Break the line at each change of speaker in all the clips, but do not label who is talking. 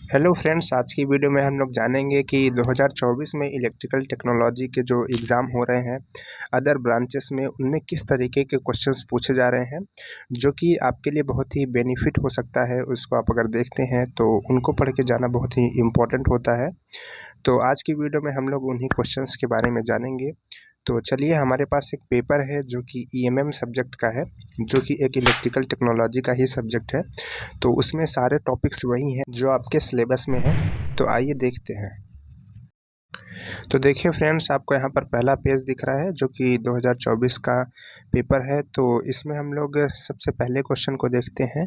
Hello friends, आज की video में हम लोग जानेंगे कि 2024 में इलेक्ट्रिकल टेक्नोलॉजी के जो एग्ज़ाम हो रहे हैं अदर ब्रांचेस में, उनमें किस तरीके के क्वेश्चंस पूछे जा रहे हैं जो कि आपके लिए बहुत ही बेनिफिट हो सकता है। उसको आप अगर देखते हैं तो उनको पढ़ के जाना बहुत ही इम्पोर्टेंट होता है। तो आज की वीडियो में हम लोग उन्हीं क्वेश्चंस के बारे में जानेंगे। तो चलिए, हमारे पास एक पेपर है जो कि ईएमएम सब्जेक्ट का है, जो कि एक इलेक्ट्रिकल टेक्नोलॉजी का ही सब्जेक्ट है। तो उसमें सारे टॉपिक्स वही हैं जो आपके सिलेबस में हैं। तो आइए देखते हैं। तो देखिए फ्रेंड्स, आपको यहाँ पर पहला पेज दिख रहा है जो कि 2024 का पेपर है। तो इसमें हम लोग सबसे पहले क्वेश्चन को देखते हैं।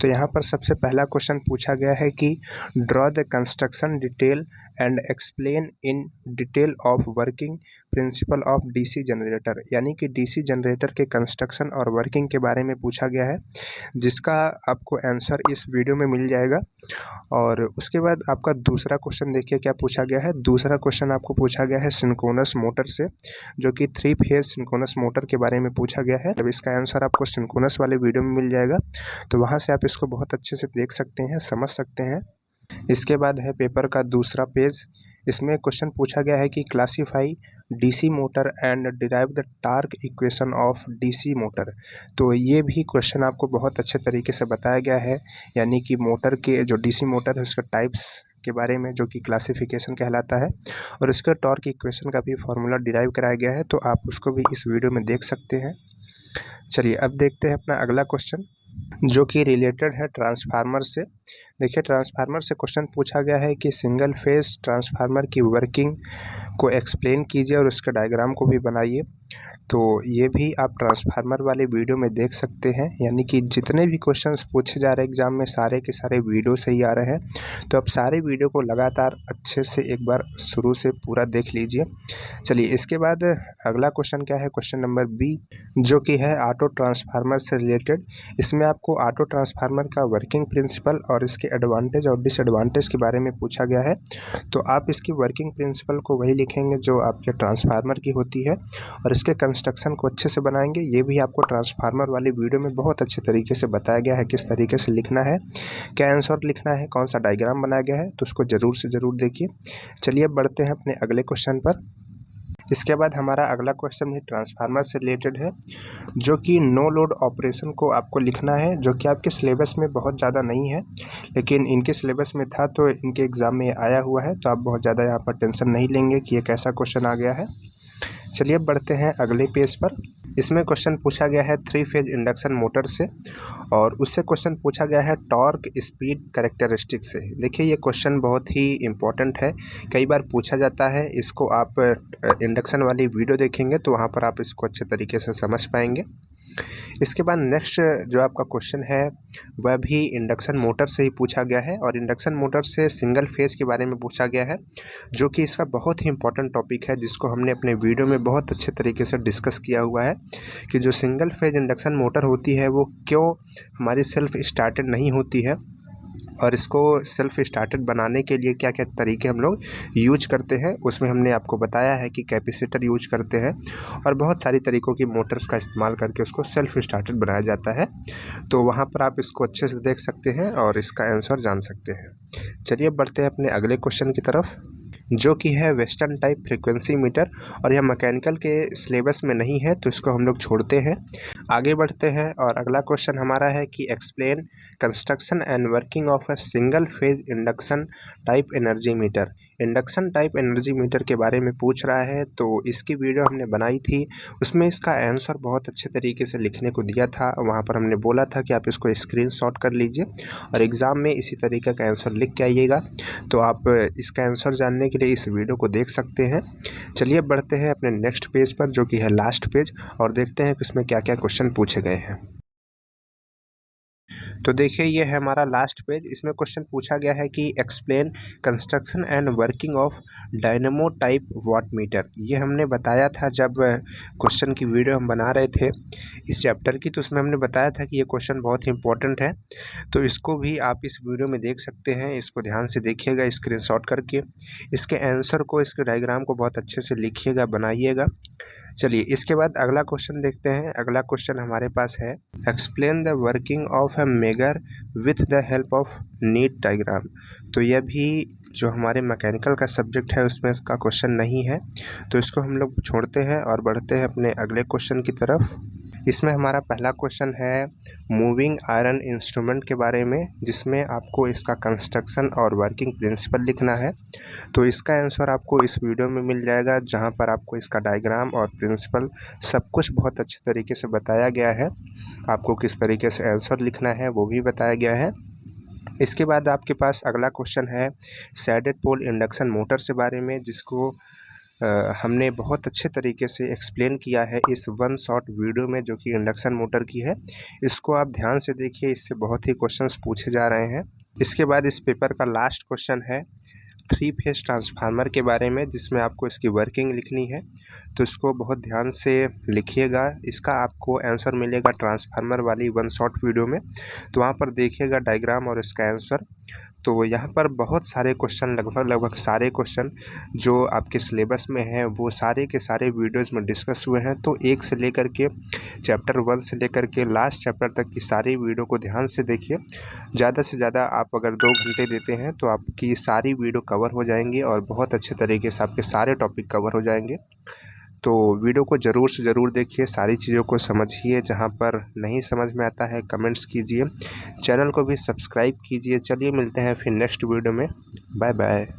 तो यहाँ पर सबसे पहला क्वेश्चन पूछा गया है कि draw the construction detail and explain in detail of working principle of DC generator, यानी कि डीसी जनरेटर के कंस्ट्रक्शन और वर्किंग के बारे में पूछा गया है, जिसका आपको आंसर इस वीडियो में मिल जाएगा। और उसके बाद आपका दूसरा क्वेश्चन देखिए क्या पूछा गया है। दूसरा क्वेश्चन आपको पूछा गया है सिंक्रोनस मोटर से, जो कि 3 फेज सिंक्रोनस मोटर के बारे में पूछा गया है। अब इसका आंसर आपको सिंक्रोनस वाले वीडियो में मिल जाएगा, तो वहाँ से आप इसको बहुत अच्छे से देख सकते हैं, समझ सकते हैं। इसके बाद है पेपर का दूसरा पेज। इसमें क्वेश्चन पूछा गया है कि classify DC motor and derive the torque equation of DC motor. तो ये भी क्वेश्चन आपको बहुत अच्छे तरीके से बताया गया है, यानी कि मोटर के जो डीसी मोटर है उसके टाइप्स के बारे में, जो कि क्लासिफिकेशन कहलाता है, और इसके टॉर्क इक्वेशन का भी फार्मूला डिराइव कराया गया है। तो आप उसको भी इस वीडियो में देख सकते हैं। चलिए, अब देखते हैं अपना अगला क्वेश्चन, जो कि रिलेटेड है ट्रांसफार्मर से। देखिए, ट्रांसफार्मर से क्वेश्चन पूछा गया है कि सिंगल फेज ट्रांसफार्मर की वर्किंग को एक्सप्लेन कीजिए और उसके डायग्राम को भी बनाइए। तो ये भी आप ट्रांसफार्मर वाले वीडियो में देख सकते हैं, यानी कि जितने भी क्वेश्चंस पूछे जा रहे हैं एग्जाम में, सारे के सारे वीडियो से ही आ रहे हैं। तो आप सारे वीडियो को लगातार अच्छे से एक बार शुरू से पूरा देख लीजिए। चलिए, इसके बाद अगला क्वेश्चन क्या है, क्वेश्चन नंबर बी, जो कि है ऑटो ट्रांसफार्मर से रिलेटेड। इसमें आपको ऑटो ट्रांसफार्मर का वर्किंग प्रिंसिपल और इसके एडवांटेज और डिसएडवांटेज के बारे में पूछा गया है। तो आप इसकी वर्किंग प्रिंसिपल को वही लिखेंगे जो आपके ट्रांसफार्मर की होती है, और इसके कंस्ट्रक्शन को अच्छे से बनाएंगे। ये भी आपको ट्रांसफार्मर वाली वीडियो में बहुत अच्छे तरीके से बताया गया है, किस तरीके से लिखना है, क्या आंसर लिखना है, कौन सा डायग्राम बनाया गया है। तो उसको ज़रूर से ज़रूर देखिए। चलिए, अब बढ़ते हैं अपने अगले क्वेश्चन पर। इसके बाद हमारा अगला क्वेश्चन भी ट्रांसफार्मर से रिलेटेड है, जो कि नो लोड ऑपरेशन को आपको लिखना है, जो कि आपके सिलेबस में बहुत ज़्यादा नहीं है, लेकिन इनके सिलेबस में था तो इनके एग्ज़ाम में आया हुआ है। तो आप बहुत ज़्यादा यहाँ पर टेंशन नहीं लेंगे कि ये कैसा क्वेश्चन आ गया है। चलिए, अब बढ़ते हैं अगले पेज पर। इसमें क्वेश्चन पूछा गया है 3 फेज इंडक्शन मोटर से, और उससे क्वेश्चन पूछा गया है टॉर्क स्पीड कैरेक्टरिस्टिक से। देखिए, ये क्वेश्चन बहुत ही इंपॉर्टेंट है, कई बार पूछा जाता है। इसको आप इंडक्शन वाली वीडियो देखेंगे तो वहाँ पर आप इसको अच्छे तरीके से समझ पाएंगे। इसके बाद नेक्स्ट जो आपका क्वेश्चन है वह भी इंडक्शन मोटर से ही पूछा गया है, और इंडक्शन मोटर से सिंगल फेज के बारे में पूछा गया है, जो कि इसका बहुत ही इंपॉर्टेंट टॉपिक है, जिसको हमने अपने वीडियो में बहुत अच्छे तरीके से डिस्कस किया हुआ है कि जो सिंगल फेज इंडक्शन मोटर होती है वो क्यों हमारी सेल्फ स्टार्टेड नहीं होती है, और इसको सेल्फ स्टार्टेड बनाने के लिए क्या क्या तरीके हम लोग यूज करते हैं। उसमें हमने आपको बताया है कि कैपेसिटर यूज करते हैं, और बहुत सारी तरीक़ों की मोटर्स का इस्तेमाल करके उसको सेल्फ स्टार्टेड बनाया जाता है। तो वहाँ पर आप इसको अच्छे से देख सकते हैं और इसका आंसर जान सकते हैं। चलिए, बढ़ते हैं अपने अगले क्वेश्चन की तरफ, जो कि है वेस्टर्न टाइप फ्रीक्वेंसी मीटर, और यह मैकेनिकल के सिलेबस में नहीं है, तो इसको हम लोग छोड़ते हैं। आगे बढ़ते हैं, और अगला क्वेश्चन हमारा है कि explain construction and working of a single phase induction type energy meter. Induction type energy meter के बारे में पूछ रहा है, तो इसकी वीडियो हमने बनाई थी, उसमें इसका आंसर बहुत अच्छे तरीके से लिखने को दिया था। वहाँ पर हमने बोला था कि आप इसको स्क्रीनशॉट कर लीजिए और एग्ज़ाम में इसी तरीके का आंसर लिख के आइएगा। तो आप इसका आंसर जानने के लिए इस वीडियो को देख सकते हैं। चलिए, बढ़ते हैं अपने नेक्स्ट पेज पर, जो कि है लास्ट पेज, और देखते हैं कि इसमें क्या क्या क्वेश्चन पूछे गए हैं। तो देखिए, ये है हमारा लास्ट पेज। इसमें क्वेश्चन पूछा गया है कि explain construction and working of dynamo type watt meter. ये हमने बताया था जब क्वेश्चन की वीडियो हम बना रहे थे इस चैप्टर की, तो उसमें हमने बताया था कि ये क्वेश्चन बहुत ही इंपॉर्टेंट है। तो इसको भी आप इस वीडियो में देख सकते हैं, इसको ध्यान से देखिएगा स्क्रीनशॉट करके। इसके आंसर को, इसके डायग्राम को बहुत अच्छे से लिखिएगा, बनाइएगा। चलिए इसके बाद अगला क्वेश्चन देखते हैं। अगला क्वेश्चन हमारे पास है, explain the working of A megger with the help of NEET diagram. तो यह भी जो हमारे मैकेनिकल का सब्जेक्ट है उसमें इसका क्वेश्चन नहीं है, तो इसको हम लोग छोड़ते हैं और बढ़ते हैं अपने अगले क्वेश्चन की तरफ। इसमें हमारा पहला क्वेश्चन है मूविंग आयरन इंस्ट्रूमेंट के बारे में, जिसमें आपको इसका कंस्ट्रक्शन और वर्किंग प्रिंसिपल लिखना है। तो इसका आंसर आपको इस वीडियो में मिल जाएगा, जहां पर आपको इसका डायग्राम और प्रिंसिपल सब कुछ बहुत अच्छे तरीके से बताया गया है। आपको किस तरीके से आंसर लिखना है वो भी बताया गया है। इसके बाद आपके पास अगला क्वेश्चन है सैडेड पोल इंडक्शन मोटर से बारे में, जिसको हमने बहुत अच्छे तरीके से एक्सप्लेन किया है इस वन शॉट वीडियो में, जो कि इंडक्शन मोटर की है। इसको आप ध्यान से देखिए, इससे बहुत ही क्वेश्चंस पूछे जा रहे हैं। इसके बाद इस पेपर का लास्ट क्वेश्चन है 3 फेज ट्रांसफार्मर के बारे में, जिसमें आपको इसकी वर्किंग लिखनी है। तो इसको बहुत ध्यान से लिखिएगा, इसका आपको आंसर मिलेगा ट्रांसफार्मर वाली वन शॉट वीडियो में। तो वहाँ पर देखिएगा डायग्राम और इसका आंसर। तो यहाँ पर बहुत सारे क्वेश्चन, लगभग सारे क्वेश्चन जो आपके सिलेबस में हैं वो सारे के सारे वीडियोस में डिस्कस हुए हैं। तो एक से लेकर के चैप्टर 1 से लेकर के लास्ट चैप्टर तक की सारी वीडियो को ध्यान से देखिए। ज़्यादा से ज़्यादा आप अगर 2 घंटे देते हैं तो आपकी सारी वीडियो कवर हो जाएंगी और बहुत अच्छे तरीके से आपके सारे टॉपिक कवर हो जाएंगे। तो वीडियो को ज़रूर से ज़रूर देखिए, सारी चीज़ों को समझिए। जहाँ पर नहीं समझ में आता है कमेंट्स कीजिए, चैनल को भी सब्सक्राइब कीजिए। चलिए मिलते हैं फिर नेक्स्ट वीडियो में। Bye bye.